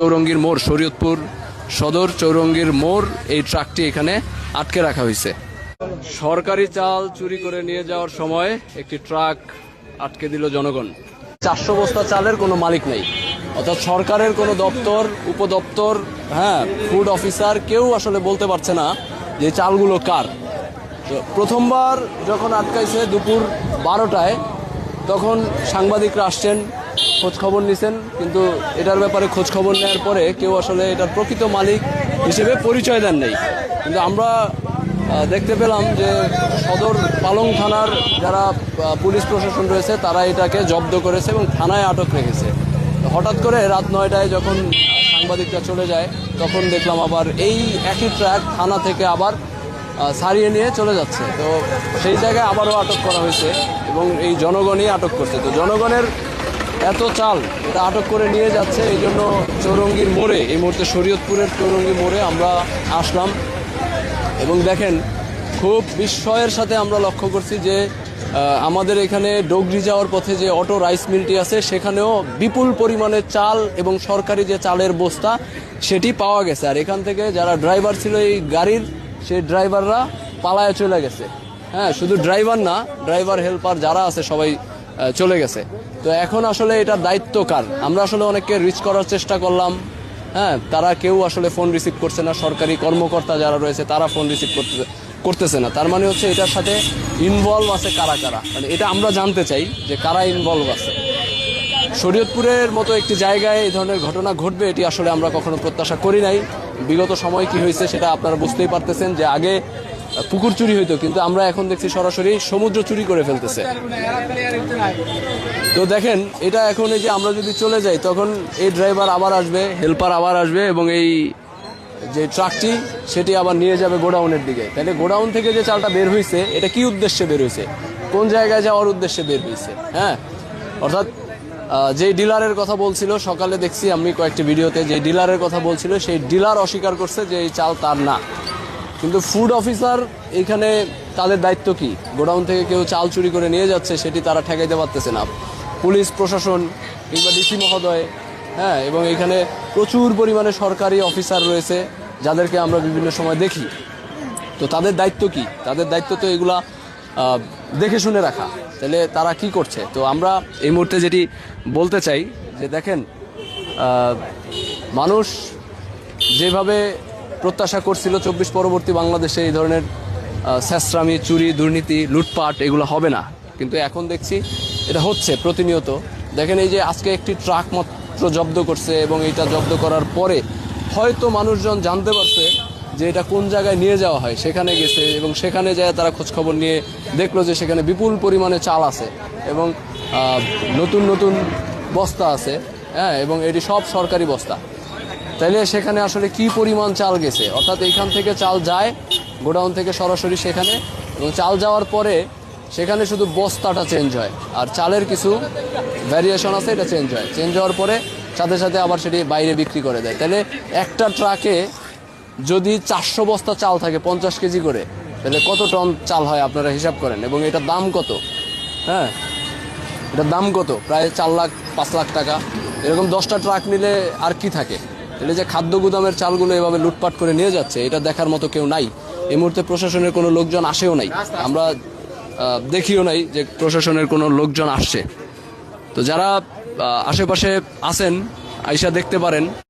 চৌরঙ্গীর মোড়, শরীয়তপুর সদর চৌরঙ্গীর মোড়, এই ট্রাকটি এখানে আটকে রাখা হয়েছে। সরকারি চাল চুরি করে নিয়ে যাওয়ার সময় একটি ট্রাক আটকে দিল জনগণ। 400 বস্তা চালের কোনো মালিক নেই, অর্থাৎ সরকারের কোনো দপ্তর, উপদপ্তর, ফুড অফিসার কেউ আসলে বলতে পারছে না যে চালগুলো কার। তো প্রথমবার যখন আটকাইছে দুপুর 12টায়, তখন সাংবাদিকরা আসছেন, খোঁজ খবর নিছেন, কিন্তু এটার ব্যাপারে খোঁজ খবর নেওয়ার পরে কেউ আসলে এটার প্রকৃত মালিক হিসেবে পরিচয় দেন নাই। কিন্তু আমরা দেখতে পেলাম যে সদর পালং থানার যারা পুলিশ প্রশাসন রয়েছে তারা এটাকে জব্দ করেছে এবং থানায় আটক রেখেছে। হঠাৎ করে রাত 9টায় যখন সাংবাদিকরা চলে যায়, তখন দেখলাম আবার এই একই ট্রাক থানা থেকে আবার ছাড়িয়ে নিয়ে চলে যাচ্ছে। তো সেই জায়গায় আবারও আটক করা হয়েছে এবং এই জনগণই আটক করছে। তো জনগণের এত চাল এটা আটক করে নিয়ে যাচ্ছে, এই জন্য চৌরঙ্গীর মোড়ে, এই মুহূর্তে শরীয়তপুরের চৌরঙ্গী মোড়ে আমরা আসলাম এবং দেখেন খুব বিস্ময়ের সাথে আমরা লক্ষ্য করছি যে আমাদের এখানে ডোগরি যাওয়ার পথে যে অটো রাইস মিলটি আছে সেখানেও বিপুল পরিমাণে চাল এবং সরকারি যে চালের বস্তা সেটি পাওয়া গেছে। আর এখান থেকে যারা ড্রাইভার ছিল এই গাড়ির, সেই ড্রাইভাররা পালায়ে চলে গেছে। শুধু ড্রাইভার না, ড্রাইভার হেল্পার যারা আছে সবাই চলে গেছে। তো এখন আসলে এটার দায়িত্ব কার? আমরা আসলে অনেককে রিচ করার চেষ্টা করলাম, তারা কেউ আসলে ফোন রিসিভ করছে না। সরকারি কর্মকর্তা যারা রয়েছে তারা ফোন রিসিভ করতেছে না। তার মানে হচ্ছে এটার সাথে ইনভলভ আছে কারা কারা, মানে এটা আমরা জানতে চাই যে কারা ইনভলভ আছে। শরীয়তপুরের মতো একটি জায়গায় এই ধরনের ঘটনা ঘটবে এটি আসলে আমরা কখনো প্রত্যাশা করি নাই। বিগত সময় কি হয়েছে সেটা আপনারা বুঝতেই পারতেছেন যে আগে পুকুর চুরি হইতো, কিন্তু আমরা এখন দেখছি সরাসরি সমুদ্র চুরি করে ফেলতেছে। তো দেখেন এটা এখন এই যে আমরা যদি চলে যাই তখন এই ড্রাইভার আবার আসবে, হেল্পার আবার আসবে এবং এই যে ট্রাকটি সেটি আবার নিয়ে যাবে গোডাউনের দিকে। তাহলে গোডাউন থেকে যে চালটা বের হয়েছে এটা কি উদ্দেশ্যে বের হয়েছে, কোন জায়গায় যাওয়ার উদ্দেশ্যে বের হয়েছে? অর্থাৎ যে ডিলারের কথা বলছিল, সকালে দেখছি আমি কয়েকটি ভিডিওতে, যে ডিলারের কথা বলছিল সেই ডিলার অস্বীকার করছে যে এই চাল তার না। কিন্তু ফুড অফিসার এইখানে তাদের দায়িত্ব কি? গোডাউন থেকে কেউ চাল চুরি করে নিয়ে যাচ্ছে সেটি তারা ঠেকাইতে পারতেছে না। পুলিশ প্রশাসন কিংবা ডিসি মহোদয়, এবং এখানে প্রচুর পরিমাণে সরকারি অফিসার রয়েছে যাদেরকে আমরা বিভিন্ন সময় দেখি। তো তাদের দায়িত্ব কি? তাদের দায়িত্ব তো এগুলা দেখে শুনে রাখা। তাহলে তারা কি করছে? তো আমরা এই মুহূর্তে যেটি বলতে চাই যে দেখেন, মানুষ যেভাবে প্রত্যাশা করছিল 24 পরবর্তী বাংলাদেশে এই ধরনের স্যাঁচরামি, চুরি, দুর্নীতি, লুটপাট এগুলো হবে না, কিন্তু এখন দেখছি এটা হচ্ছে প্রতিনিয়ত। দেখেন এই যে আজকে একটি ট্রাক মাত্র জব্দ করছে এবং এটা জব্দ করার পরে হয়তো মানুষজন জানতে পারছে যে এটা কোন জায়গায় নিয়ে যাওয়া হয়, সেখানে গেছে এবং সেখানে যায় তারা খোঁজখবর নিয়ে দেখলো যে সেখানে বিপুল পরিমাণে চাল আছে এবং নতুন নতুন বস্তা আছে, এবং এটি সব সরকারি বস্তা। তাইলে সেখানে আসলে কি পরিমাণ চাল গেছে? অর্থাৎ এইখান থেকে চাল যায় গোডাউন থেকে সরাসরি সেখানে, এবং চাল যাওয়ার পরে সেখানে শুধু বস্তাটা চেঞ্জ হয় আর চালের কিছু ভ্যারিয়েশন আছে, এটা চেঞ্জ হওয়ার পরে সাথে সাথে আবার সেটি বাইরে বিক্রি করে দেয়। তাহলে একটা ট্রাকে যদি 400 বস্তা চাল থাকে 50 কেজি করে, তাহলে কত টন চাল হয় আপনারা হিসাব করেন। এবং এটার দাম কত? এটার দাম কত? প্রায় 4 লাখ 5 লাখ টাকা। এরকম 10টা ট্রাক নিলে আর কি থাকে? তাহলে যে খাদ্য গুদামের চালগুলো এভাবে লুটপাট করে নিয়ে যাচ্ছে, এটা দেখার মতো কেউ নাই। এই মুহূর্তে প্রশাসনের কোনো লোকজন আসেও নাই, আমরা দেখিও নাই যে প্রশাসনের কোনো লোকজন আসছে। তো যারা আশেপাশে আছেন আইসা দেখতে পারেন।